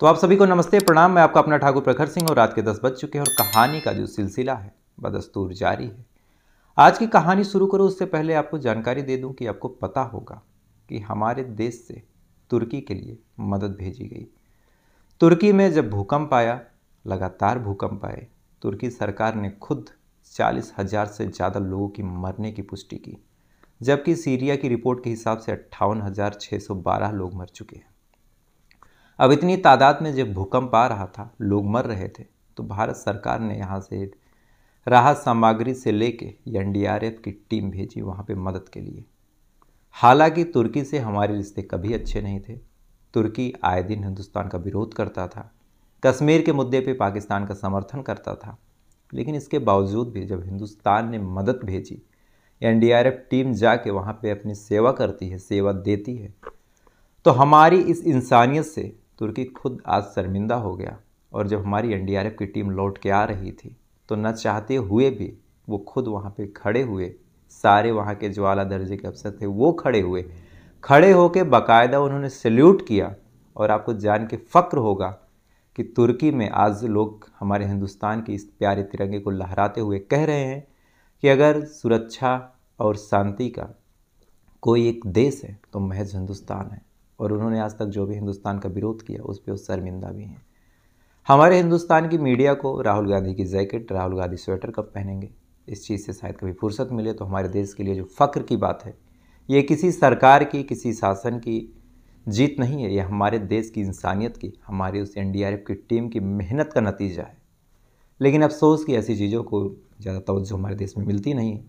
तो आप सभी को नमस्ते प्रणाम। मैं आपका अपना ठाकुर प्रखर सिंह और रात के 10 बज चुके हैं और कहानी का जो सिलसिला है बदस्तूर जारी है। आज की कहानी शुरू करो उससे पहले आपको जानकारी दे दूं कि आपको पता होगा कि हमारे देश से तुर्की के लिए मदद भेजी गई। तुर्की में जब भूकंप आया, लगातार भूकंप आए, तुर्की सरकार ने खुद 40,000 से ज़्यादा लोगों की मरने की पुष्टि की, जबकि सीरिया की रिपोर्ट के हिसाब से 58,612 लोग मर चुके हैं। अब इतनी तादाद में जब भूकंप आ रहा था, लोग मर रहे थे, तो भारत सरकार ने यहाँ से राहत सामग्री से लेके एनडीआरएफ की टीम भेजी वहाँ पे मदद के लिए। हालांकि तुर्की से हमारे रिश्ते कभी अच्छे नहीं थे। तुर्की आए दिन हिंदुस्तान का विरोध करता था, कश्मीर के मुद्दे पे पाकिस्तान का समर्थन करता था, लेकिन इसके बावजूद भी जब हिंदुस्तान ने मदद भेजी, एनडीआरएफ टीम जाके वहाँ पे अपनी सेवा करती है, सेवा देती है, तो हमारी इस इंसानियत से तुर्की खुद आज शर्मिंदा हो गया। और जब हमारी एनडीआरएफ की टीम लौट के आ रही थी तो न चाहते हुए भी वो खुद वहाँ पे खड़े हुए, सारे वहाँ के जो आला दर्जे के अफसर थे वो खड़े होके बाकायदा उन्होंने सैल्यूट किया। और आपको जान के फ़ख्र होगा कि तुर्की में आज लोग हमारे हिंदुस्तान के इस प्यारे तिरंगे को लहराते हुए कह रहे हैं कि अगर सुरक्षा और शांति का कोई एक देश है तो महज हिंदुस्तान है। और उन्होंने आज तक जो भी हिंदुस्तान का विरोध किया उस पर वो शर्मिंदा भी हैं। हमारे हिंदुस्तान की मीडिया को राहुल गांधी की जैकेट, राहुल गांधी स्वेटर कब पहनेंगे, इस चीज़ से शायद कभी फुर्सत मिले तो हमारे देश के लिए जो फ़ख्र की बात है, ये किसी सरकार की, किसी शासन की जीत नहीं है, ये हमारे देश की इंसानियत की, हमारी उस एनडीआरएफ की टीम की मेहनत का नतीजा है। लेकिन अफसोस कि ऐसी चीज़ों को ज़्यादा तवज्जो हमारे देश में मिलती नहीं है,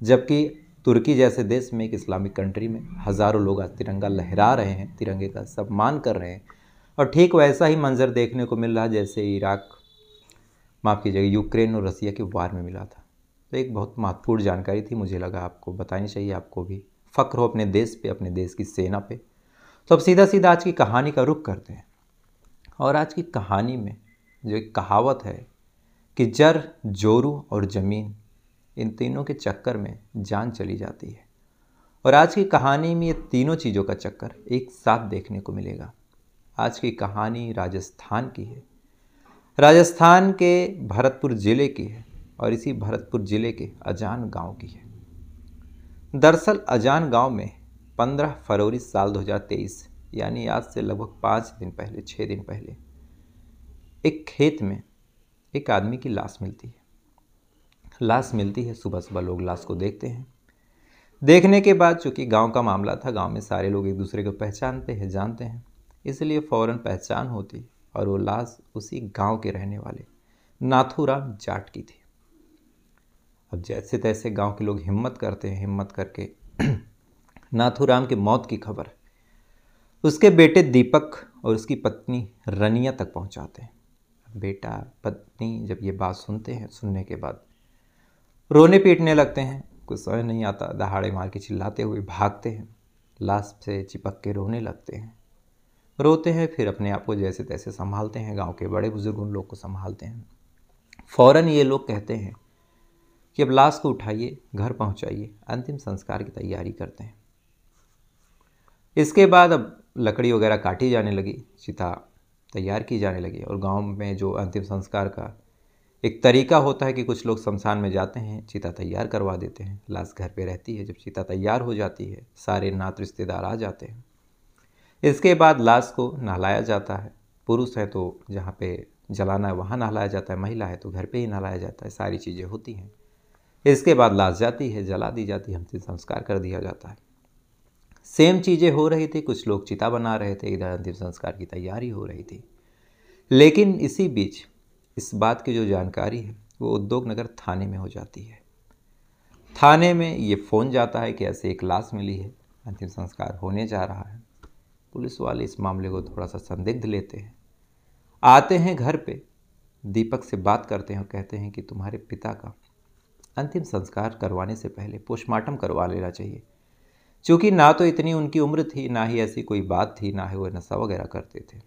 जबकि तुर्की जैसे देश में, एक इस्लामिक कंट्री में, हज़ारों लोग आज तिरंगा लहरा रहे हैं, तिरंगे का सम्मान कर रहे हैं। और ठीक वैसा ही मंजर देखने को मिल रहा है जैसे माफ़ कीजिएगा, यूक्रेन और रसिया के वार में मिला था। तो एक बहुत महत्वपूर्ण जानकारी थी, मुझे लगा आपको बतानी चाहिए, आपको भी फ़ख्र हो अपने देश पे, अपने देश की सेना पे। तो अब सीधा सीधा आज की कहानी का रुख करते हैं। और आज की कहानी में जो एक कहावत है कि जर, जोरू और ज़मीन, इन तीनों के चक्कर में जान चली जाती है। और आज की कहानी में ये तीनों चीज़ों का चक्कर एक साथ देखने को मिलेगा। आज की कहानी राजस्थान की है, राजस्थान के भरतपुर ज़िले की है और इसी भरतपुर ज़िले के अजान गांव की है। दरअसल अजान गांव में 15 फरवरी साल 2023 यानी आज से लगभग 5 दिन पहले, 6 दिन पहले, एक खेत में एक आदमी की लाश मिलती है। सुबह सुबह लोग लाश को देखते हैं। देखने के बाद चूँकि गांव का मामला था, गांव में सारे लोग एक दूसरे को पहचानते हैं, जानते हैं, इसलिए फ़ौरन पहचान होती और वो लाश उसी गांव के रहने वाले नाथूराम जाट की थी। अब जैसे तैसे गांव के लोग हिम्मत करते हैं, हिम्मत करके नाथूराम की मौत की खबर उसके बेटे दीपक और उसकी पत्नी रनिया तक पहुंचाते हैं। बेटा पत्नी जब ये बात सुनते हैं, सुनने के बाद रोने पीटने लगते हैं। कुछ समझ नहीं आता, दहाड़े मार के चिल्लाते हुए भागते हैं, लाश से चिपक के रोने लगते हैं, रोते हैं, फिर अपने आप को जैसे तैसे संभालते हैं। गांव के बड़े बुजुर्ग उन लोग को संभालते हैं। फ़ौरन ये लोग कहते हैं कि अब लाश को उठाइए, घर पहुंचाइए, अंतिम संस्कार की तैयारी करते हैं। इसके बाद अब लकड़ी वगैरह काटी जाने लगी, चिता तैयार की जाने लगी। और गाँव में जो अंतिम संस्कार का एक तरीका होता है कि कुछ लोग शमशान में जाते हैं, चिता तैयार करवा देते हैं, लाश घर पे रहती है। जब चिता तैयार हो जाती है, सारे नात रिश्तेदार आ जाते हैं। इसके बाद लाश को नहलाया जाता है। पुरुष है तो जहाँ पे जलाना है वहाँ नहलाया जाता है, महिला है तो घर पे ही नहलाया जाता है, सारी चीज़ें होती हैं। इसके बाद लाश जाती है, जला दी जाती है, अंतिम संस्कार कर दिया जाता है। सेम चीज़ें हो रही थी, कुछ लोग चिता बना रहे थे, इधर अंतिम संस्कार की तैयारी हो रही थी। लेकिन इसी बीच इस बात की जो जानकारी है वो उद्योगनगर थाने में हो जाती है। थाने में ये फ़ोन जाता है कि ऐसे एक लाश मिली है, अंतिम संस्कार होने जा रहा है। पुलिस वाले इस मामले को थोड़ा सा संदिग्ध लेते हैं, आते हैं घर पे, दीपक से बात करते हैं और कहते हैं कि तुम्हारे पिता का अंतिम संस्कार करवाने से पहले पोस्टमार्टम करवा लेना चाहिए, क्योंकि ना तो इतनी उनकी उम्र थी, ना ही ऐसी कोई बात थी, ना ही वो नशा वगैरह करते थे।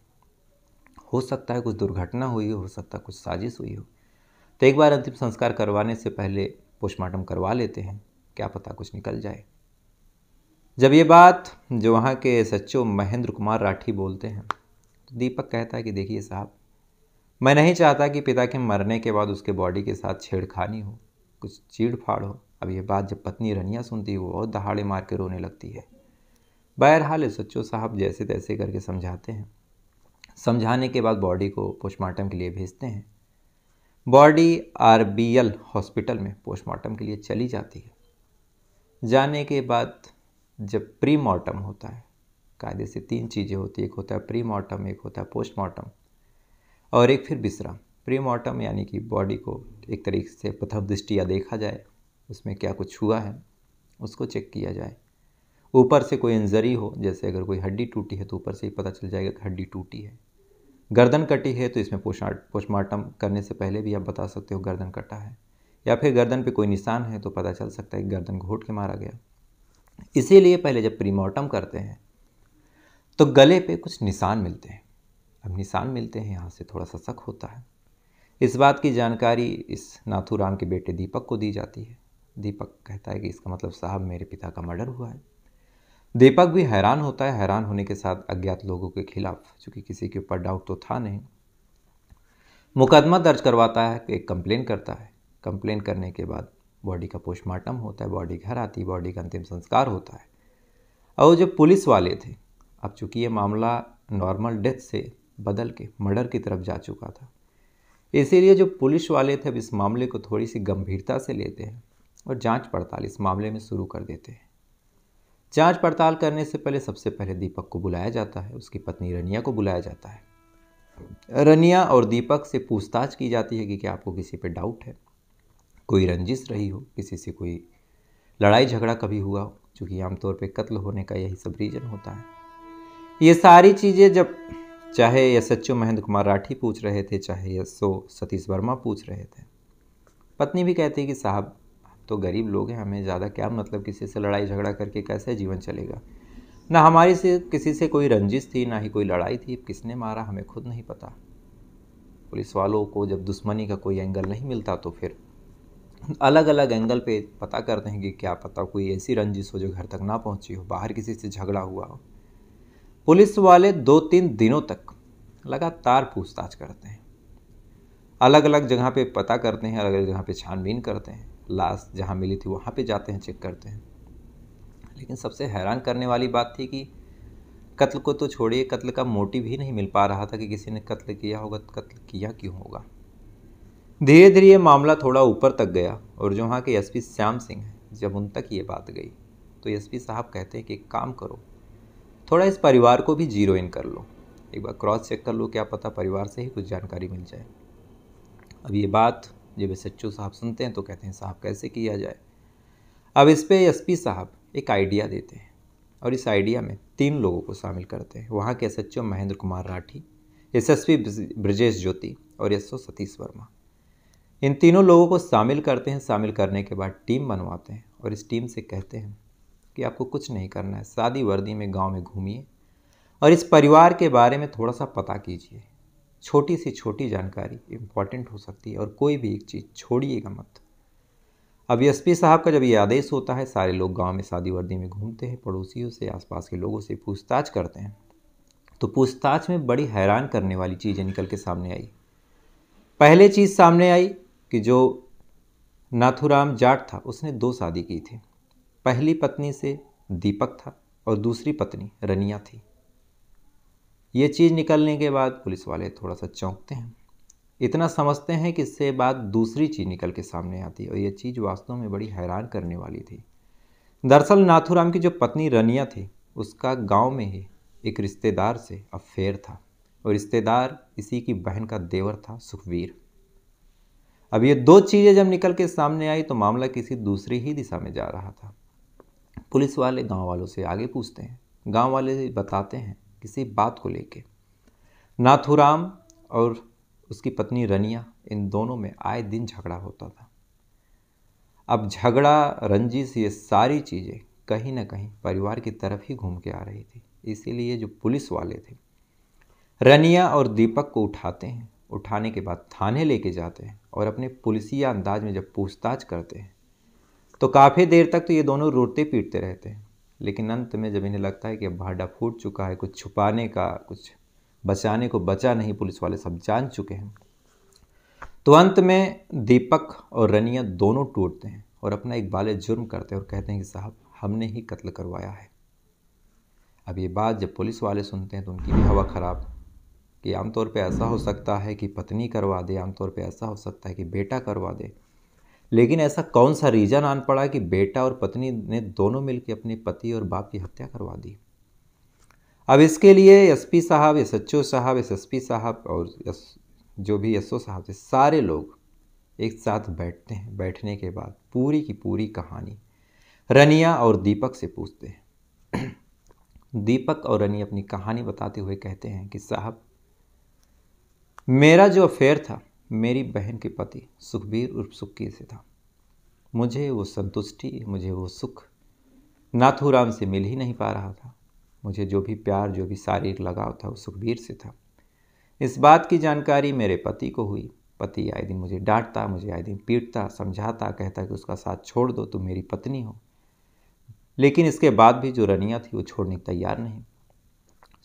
हो सकता है कुछ दुर्घटना हुई हो सकता है कुछ साजिश हुई हो, तो एक बार अंतिम संस्कार करवाने से पहले पोस्टमार्टम करवा लेते हैं, क्या पता कुछ निकल जाए। जब ये बात जो वहाँ के सचिव महेंद्र कुमार राठी बोलते हैं तो दीपक कहता है कि देखिए साहब, मैं नहीं चाहता कि पिता के मरने के बाद उसके बॉडी के साथ छेड़खानी हो, कुछ चीड़-फाड़ हो। अब ये बात जब पत्नी रनिया सुनती है वो और दहाड़े मार के रोने लगती है। बहरहाल सच्चो साहब जैसे तैसे करके समझाते हैं। समझाने के बाद बॉडी को पोस्टमार्टम के लिए भेजते हैं। बॉडी आरबीएल हॉस्पिटल में पोस्टमार्टम के लिए चली जाती है। जाने के बाद जब प्री मॉर्टम होता है, कायदे से 3 चीज़ें होती हैं, एक होता है प्री मॉर्टम, एक होता है पोस्टमार्टम और एक फिर विश्राम। प्री मॉर्टम यानी कि बॉडी को एक तरीके से प्रथम दृष्टिया देखा जाए, उसमें क्या कुछ हुआ है उसको चेक किया जाए। ऊपर से कोई इंजरी हो, जैसे अगर कोई हड्डी टूटी है तो ऊपर से ही पता चल जाएगा कि हड्डी टूटी है। गर्दन कटी है तो इसमें पोस्टमार्टम करने से पहले भी आप बता सकते हो गर्दन कटा है, या फिर गर्दन पे कोई निशान है तो पता चल सकता है कि गर्दन घोंट के मारा गया। इसीलिए पहले जब प्रीमॉर्टम करते हैं तो गले पे कुछ निशान मिलते हैं। अब निशान मिलते हैं, यहाँ से थोड़ा सा शक होता है। इस बात की जानकारी इस नाथूराम के बेटे दीपक को दी जाती है। दीपक कहता है कि इसका मतलब साहब मेरे पिता का मर्डर हुआ है। दीपक भी हैरान होता है। हैरान होने के साथ अज्ञात लोगों के खिलाफ, चूँकि किसी के ऊपर डाउट तो था नहीं, मुकदमा दर्ज करवाता है, एक कंप्लेन करता है। कंप्लेन करने के बाद बॉडी का पोस्टमार्टम होता है, बॉडी घर आती है, बॉडी का अंतिम संस्कार होता है। और जो पुलिस वाले थे, अब चूँकि ये मामला नॉर्मल डेथ से बदल के मर्डर की तरफ जा चुका था, इसीलिए जो पुलिस वाले थे अब इस मामले को थोड़ी सी गंभीरता से लेते हैं और जांच पड़ताल इस मामले में शुरू कर देते हैं। जांच पड़ताल करने से पहले सबसे पहले दीपक को बुलाया जाता है, उसकी पत्नी रनिया को बुलाया जाता है। रनिया और दीपक से पूछताछ की जाती है कि क्या आपको किसी पे डाउट है, कोई रंजिश रही हो, किसी से कोई लड़ाई झगड़ा कभी हुआ हो, चूँकि आमतौर पे कत्ल होने का यही सब रीज़न होता है। ये सारी चीज़ें जब चाहे एसएचओ महेंद्र कुमार राठी पूछ रहे थे, चाहे एसओ सतीश वर्मा पूछ रहे थे, पत्नी भी कहती है कि साहब तो गरीब लोग हैं, हमें ज़्यादा क्या मतलब किसी से लड़ाई झगड़ा करके कैसे जीवन चलेगा। ना हमारी से किसी से कोई रंजिश थी, ना ही कोई लड़ाई थी, किसने मारा हमें खुद नहीं पता। पुलिस वालों को जब दुश्मनी का कोई एंगल नहीं मिलता तो फिर अलग अलग एंगल पे पता करते हैं कि क्या पता कोई ऐसी रंजिश हो जो घर तक ना पहुंची हो, बाहर किसी से झगड़ा हुआ हो। पुलिस वाले 2-3 दिनों तक लगातार पूछताछ करते हैं, अलग अलग जगह पे पता करते हैं, अलग अलग जगह पे छानबीन करते हैं, लाश जहाँ मिली थी वहाँ पे जाते हैं, चेक करते हैं। लेकिन सबसे हैरान करने वाली बात थी कि कत्ल को तो छोड़िए, कत्ल का मोटिव ही नहीं मिल पा रहा था कि किसी ने कत्ल किया होगा, तो कत्ल किया क्यों होगा। धीरे धीरे ये मामला थोड़ा ऊपर तक गया और जो वहाँ के एसपी श्याम सिंह हैं, जब उन तक ये बात गई तो एसपी साहब कहते हैं कि एक काम करो, थोड़ा इस परिवार को भी जीरो इन कर लो, एक बार क्रॉस चेक कर लो, क्या पता परिवार से ही कुछ जानकारी मिल जाए। अब ये बात जब एसएचओ साहब सुनते हैं तो कहते हैं साहब कैसे किया जाए। अब इस पे एसपी साहब एक आइडिया देते हैं और इस आइडिया में 3 लोगों को शामिल करते हैं। वहाँ के एसएचओ महेंद्र कुमार राठी, एसएसपी ब्रजेश ज्योति और एसओ सतीश वर्मा, इन तीनों लोगों को शामिल करते हैं। शामिल करने के बाद टीम बनवाते हैं और इस टीम से कहते हैं कि आपको कुछ नहीं करना है, सादी वर्दी में गांव में घूमिए और इस परिवार के बारे में थोड़ा सा पता कीजिए। छोटी से छोटी जानकारी इम्पॉर्टेंट हो सकती है और कोई भी एक चीज़ छोड़िएगा मत। अब एसपी साहब का जब ये आदेश होता है, सारे लोग गांव में सादी वर्दी में घूमते हैं, पड़ोसियों से, आसपास के लोगों से पूछताछ करते हैं। तो पूछताछ में बड़ी हैरान करने वाली चीज़ें निकल के सामने आई। पहले चीज़ सामने आई कि जो नाथूराम जाट था उसने 2 शादी की थी। पहली पत्नी से दीपक था और दूसरी पत्नी रनिया थी। ये चीज़ निकलने के बाद पुलिस वाले थोड़ा सा चौंकते हैं, इतना समझते हैं कि इससे बाद दूसरी चीज़ निकल के सामने आती है और ये चीज़ वास्तव में बड़ी हैरान करने वाली थी। दरअसल नाथूराम की जो पत्नी रनिया थी उसका गांव में ही एक रिश्तेदार से अफेयर था और रिश्तेदार इसी की बहन का देवर था सुखवीर। अब ये 2 चीज़ें जब निकल के सामने आई तो मामला किसी दूसरी ही दिशा में जा रहा था। पुलिस वाले गांव वालों से आगे पूछते हैं, गांव वाले बताते हैं किसी बात को लेके नाथूराम और उसकी पत्नी रनिया, इन दोनों में आए दिन झगड़ा होता था। अब झगड़ा, रंजिश, ये सारी चीज़ें कहीं ना कहीं परिवार की तरफ ही घूम के आ रही थी। इसीलिए जो पुलिस वाले थे रनिया और दीपक को उठाते हैं, उठाने के बाद थाने लेके जाते हैं और अपने पुलिसिया अंदाज में जब पूछताछ करते हैं तो काफ़ी देर तक तो ये दोनों रोते पीटते रहते हैं। लेकिन अंत में जब इन्हें लगता है कि अब भाड़ा फूट चुका है, कुछ छुपाने का, कुछ बचाने को बचा नहीं, पुलिस वाले सब जान चुके हैं। तो अंत में दीपक और रनिया दोनों टूटते हैं और अपना एक बाले जुर्म करते हैं और कहते हैं कि साहब हमने ही कत्ल करवाया है। अब ये बात जब पुलिस वाले सुनते हैं तो उनकी भी हवा ख़राब, कि आमतौर पे ऐसा हो सकता है कि पत्नी करवा दे, आमतौर पे ऐसा हो सकता है कि बेटा करवा दे, लेकिन ऐसा कौन सा रीज़न आन पड़ा कि बेटा और पत्नी ने दोनों मिलकर अपने पति और बाप की हत्या करवा दी। अब इसके लिए एसपी साहब, एसएचओ साहब, एसएसपी साहब और जो भी एसओ साहब थे, सारे लोग एक साथ बैठते हैं। बैठने के बाद पूरी की पूरी कहानी रनिया और दीपक से पूछते हैं। दीपक और रनिया अपनी कहानी बताते हुए कहते हैं कि साहब मेरा जो अफेयर था मेरी बहन के पति सुखबीर उर्फ सुक्की से था। मुझे वो संतुष्टि, मुझे वो सुख नाथूराम से मिल ही नहीं पा रहा था। मुझे जो भी प्यार, जो भी शारीरिक लगाव था वो सुखबीर से था। इस बात की जानकारी मेरे पति को हुई। पति आए दिन मुझे डांटता, मुझे आए दिन पीटता, समझाता, कहता कि उसका साथ छोड़ दो, तुम मेरी पत्नी हो। लेकिन इसके बाद भी जो रनिया थी वो छोड़ने को तैयार नहीं।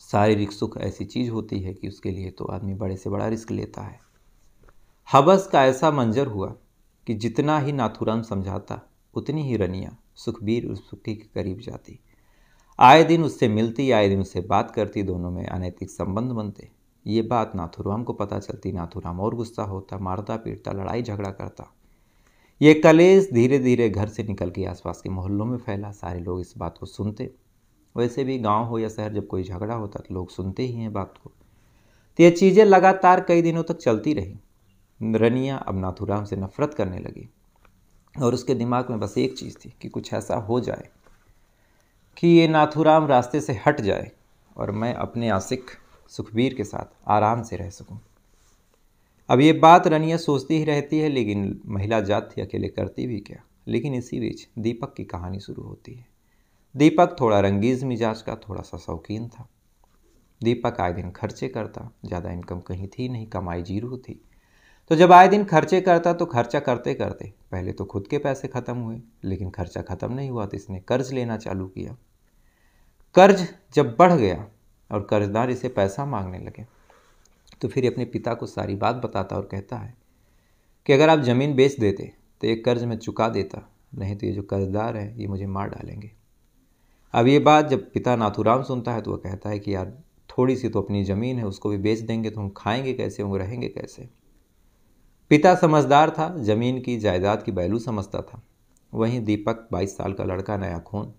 शारीरिक सुख ऐसी चीज़ होती है कि उसके लिए तो आदमी बड़े से बड़ा रिस्क लेता है। हवस का ऐसा मंजर हुआ कि जितना ही नाथूराम समझाता उतनी ही रनिया सुखबीर उस सुक्की के करीब जाती। आए दिन उससे मिलती, आए दिन उससे बात करती, दोनों में अनैतिक संबंध बनते। ये बात नाथूराम को पता चलती, नाथूराम और गुस्सा होता, मारता पीटता, लड़ाई झगड़ा करता। ये कलेश धीरे धीरे घर से निकल के आसपास के मोहल्लों में फैला। सारे लोग इस बात को सुनते। वैसे भी गांव हो या शहर, जब कोई झगड़ा होता तो लोग सुनते ही हैं बात को। तो ये चीज़ें लगातार कई दिनों तक चलती रही। रनिया अब नाथूराम से नफरत करने लगी और उसके दिमाग में बस एक चीज़ थी कि कुछ ऐसा हो जाए कि ये नाथूराम रास्ते से हट जाए और मैं अपने आशिक सुखबीर के साथ आराम से रह सकूं। अब ये बात रनिया सोचती ही रहती है, लेकिन महिला जात थी, अकेले करती भी क्या। लेकिन इसी बीच दीपक की कहानी शुरू होती है। दीपक थोड़ा रंगीज मिजाज का, थोड़ा सा शौकीन था। दीपक आए दिन खर्चे करता, ज़्यादा इनकम कहीं थी नहीं, कमाई जीरो थी। तो जब आए दिन खर्चे करता तो खर्चा करते करते पहले तो खुद के पैसे ख़त्म हुए, लेकिन खर्चा ख़त्म नहीं हुआ तो इसने कर्ज लेना चालू किया। कर्ज जब बढ़ गया और कर्जदार इसे पैसा मांगने लगे तो फिर अपने पिता को सारी बात बताता और कहता है कि अगर आप ज़मीन बेच देते तो ये कर्ज मैं चुका देता, नहीं तो ये जो कर्जदार हैं ये मुझे मार डालेंगे। अब ये बात जब पिता नाथूराम सुनता है तो वह कहता है कि यार थोड़ी सी तो अपनी ज़मीन है, उसको भी बेच देंगे तो हम खाएंगे कैसे, हम रहेंगे कैसे। पिता समझदार था, ज़मीन की जायदाद की वैल्यू समझता था। वहीं दीपक 22 साल का लड़का, नया खून,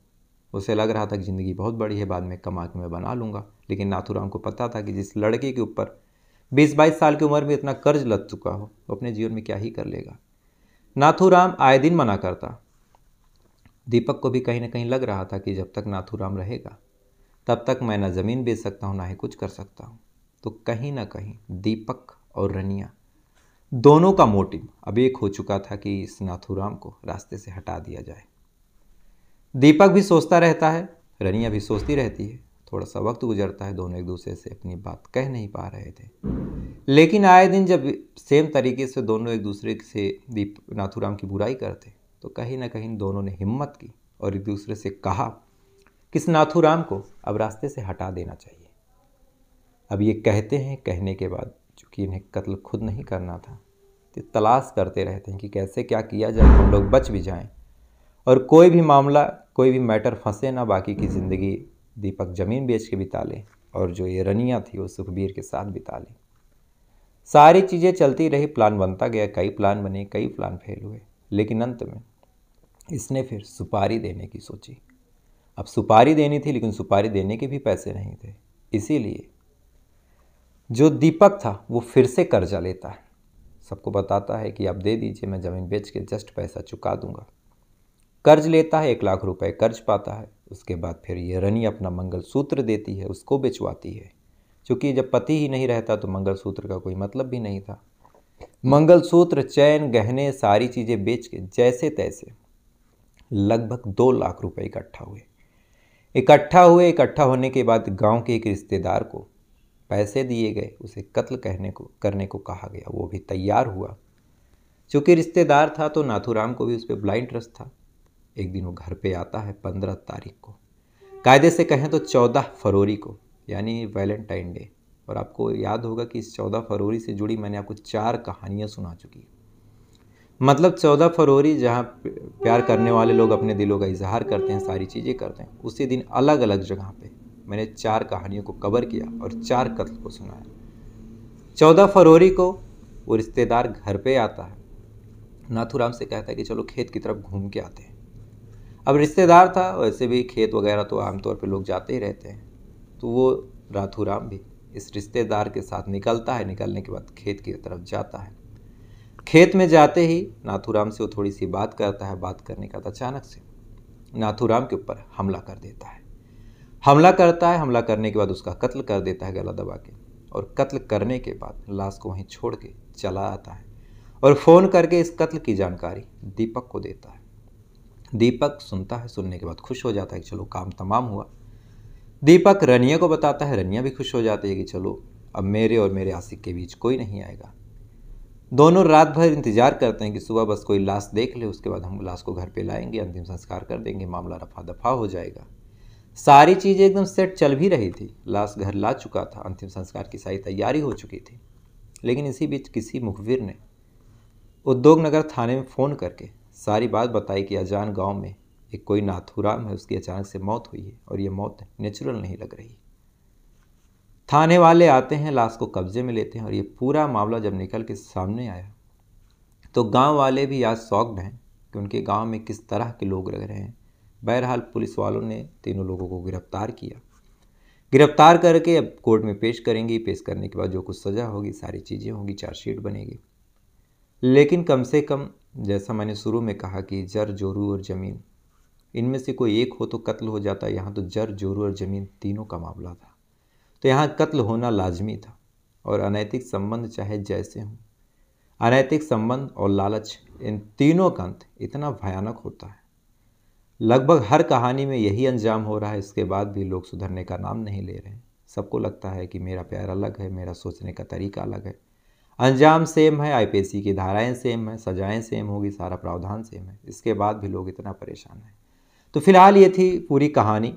उसे लग रहा था कि ज़िंदगी बहुत बड़ी है, बाद में कमा के मैं बना लूँगा। लेकिन नाथूराम को पता था कि जिस लड़के के ऊपर 20-22 साल की उम्र में इतना कर्ज लग चुका हो वो अपने जीवन में क्या ही कर लेगा। नाथूराम आए दिन मना करता। दीपक को भी कहीं ना कहीं लग रहा था कि जब तक नाथूराम रहेगा तब तक मैं ना ज़मीन बेच सकता हूँ ना ही कुछ कर सकता हूँ। तो कहीं ना कहीं दीपक और रनिया दोनों का मोटिव अब एक हो चुका था कि इस नाथूराम को रास्ते से हटा दिया जाए। दीपक भी सोचता रहता है, रनिया भी सोचती रहती है। थोड़ा सा वक्त गुजरता है, दोनों एक दूसरे से अपनी बात कह नहीं पा रहे थे। लेकिन आए दिन जब सेम तरीके से दोनों एक दूसरे से नाथूराम की बुराई करते तो कहीं ना कहीं दोनों ने हिम्मत की और एक दूसरे से कहा कि इस नाथूराम को अब रास्ते से हटा देना चाहिए। अब ये कहते हैं, कहने के बाद चूँकि इन्हें कत्ल खुद नहीं करना था तो तलाश करते रहते हैं कि कैसे क्या किया जाए, हम लोग बच भी जाएं और कोई भी मामला, कोई भी मैटर फंसे ना, बाकी की ज़िंदगी दीपक ज़मीन बेच के बिता ले और जो ये रनिया थी वो सुखबीर के साथ बिता ली। सारी चीज़ें चलती रही, प्लान बनता गया, कई प्लान बने, कई प्लान फेल हुए। लेकिन अंत में इसने फिर सुपारी देने की सोची। अब सुपारी देनी थी लेकिन सुपारी देने के भी पैसे नहीं थे। इसीलिए जो दीपक था वो फिर से कर्जा लेता है, सबको बताता है कि आप दे दीजिए, मैं ज़मीन बेच के जस्ट पैसा चुका दूंगा। कर्ज लेता है, 1 लाख रुपए कर्ज पाता है। उसके बाद फिर ये रनी अपना मंगलसूत्र देती है, उसको बेचवाती है। क्योंकि जब पति ही नहीं रहता तो मंगलसूत्र का कोई मतलब भी नहीं था। मंगलसूत्र, चैन, गहने, सारी चीज़ें बेच के जैसे तैसे लगभग 2 लाख रुपए इकट्ठा होने के बाद गांव के एक रिश्तेदार को पैसे दिए गए, उसे कत्ल करने को कहा गया। वो भी तैयार हुआ। चूँकि रिश्तेदार था तो नाथूराम को भी उस पर ब्लाइंड ट्रस्ट था। एक दिन वो घर पे आता है 15 तारीख को, कायदे से कहें तो 14 फरवरी को, यानी वैलेंटाइन डे। और आपको याद होगा कि इस 14 फरवरी से जुड़ी मैंने आपको 4 कहानियाँ सुना चुकी हूँ। मतलब 14 फरवरी जहाँ प्यार करने वाले लोग अपने दिलों का इजहार करते हैं, सारी चीज़ें करते हैं, उसी दिन अलग अलग जगह पे मैंने 4 कहानियों को कवर किया और 4 कत्ल को सुनाया। 14 फरवरी को वो रिश्तेदार घर पे आता है, नाथूराम से कहता है कि चलो खेत की तरफ घूम के आते हैं। अब रिश्तेदार था, वैसे भी खेत वगैरह तो आमतौर पे लोग जाते ही रहते हैं, तो वो नाथूराम भी इस रिश्तेदार के साथ निकलता है। निकलने के बाद खेत की तरफ जाता है। खेत में जाते ही नाथूराम से वो थोड़ी सी बात करता है। बात करने का अचानक से नाथूराम के ऊपर हमला कर देता है। हमला करता है, हमला करने के बाद उसका कत्ल कर देता है गला दबा के, और कत्ल करने के बाद लाश को वहीं छोड़ के चला आता है और फ़ोन करके इस कत्ल की जानकारी दीपक को देता है। दीपक सुनता है, सुनने के बाद खुश हो जाता है कि चलो काम तमाम हुआ। दीपक रनिया को बताता है, रनिया भी खुश हो जाती है कि चलो अब मेरे और मेरे आशिक के बीच कोई नहीं आएगा। दोनों रात भर इंतजार करते हैं कि सुबह बस कोई लाश देख ले, उसके बाद हम लाश को घर पे लाएंगे, अंतिम संस्कार कर देंगे, मामला रफा दफा हो जाएगा। सारी चीज़ें एकदम सेट चल भी रही थी। लाश घर ला चुका था, अंतिम संस्कार की सारी तैयारी हो चुकी थी। लेकिन इसी बीच किसी मुखबिर ने उद्योगनगर थाने में फ़ोन करके सारी बात बताई कि अजान गांव में एक कोई नाथूराम है, उसकी अचानक से मौत हुई है और ये मौत नेचुरल नहीं लग रही। थाने वाले आते हैं, लाश को कब्जे में लेते हैं, और ये पूरा मामला जब निकल के सामने आया तो गांव वाले भी आज शॉक्ड हैं कि उनके गांव में किस तरह के लोग रह रहे हैं। बहरहाल पुलिस वालों ने तीनों लोगों को गिरफ्तार किया। गिरफ्तार करके अब कोर्ट में पेश करेंगे। पेश करने के बाद जो कुछ सज़ा होगी, सारी चीज़ें होंगी, चार्जशीट बनेगी। लेकिन कम से कम जैसा मैंने शुरू में कहा कि जर, जोरू और ज़मीन, इनमें से कोई एक हो तो कत्ल हो जाता। यहाँ तो जर, जोरू और ज़मीन तीनों का मामला था, तो यहाँ कत्ल होना लाजमी था। और अनैतिक संबंध चाहे जैसे हों, अनैतिक संबंध और लालच, इन तीनों का अंत इतना भयानक होता है। लगभग हर कहानी में यही अंजाम हो रहा है। इसके बाद भी लोग सुधरने का नाम नहीं ले रहे हैं। सबको लगता है कि मेरा प्यार अलग है, मेरा सोचने का तरीका अलग है। अंजाम सेम है, आईपीसी की धाराएं सेम है, सजाएं सेम होगी, सारा प्रावधान सेम है। इसके बाद भी लोग इतना परेशान हैं। तो फिलहाल ये थी पूरी कहानी।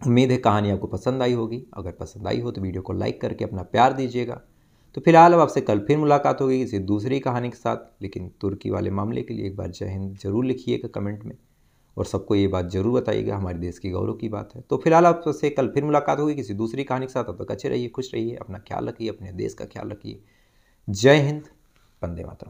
उम्मीद है कहानी आपको पसंद आई होगी। अगर पसंद आई हो तो वीडियो को लाइक करके अपना प्यार दीजिएगा। तो फिलहाल अब आपसे कल फिर मुलाकात होगी किसी दूसरी कहानी के साथ। लेकिन तुर्की वाले मामले के लिए एक बार जय हिंद जरूर लिखिएगा कमेंट में, और सबको ये बात जरूर बताइएगा, हमारे देश की गौरव की बात है। तो फिलहाल आपसे कल फिर मुलाकात होगी किसी दूसरी कहानी के साथ। तब तक अच्छे रहिए, खुश रहिए, अपना ख्याल रखिए, अपने देश का ख्याल रखिए। जय हिंद, वंदे मातरम।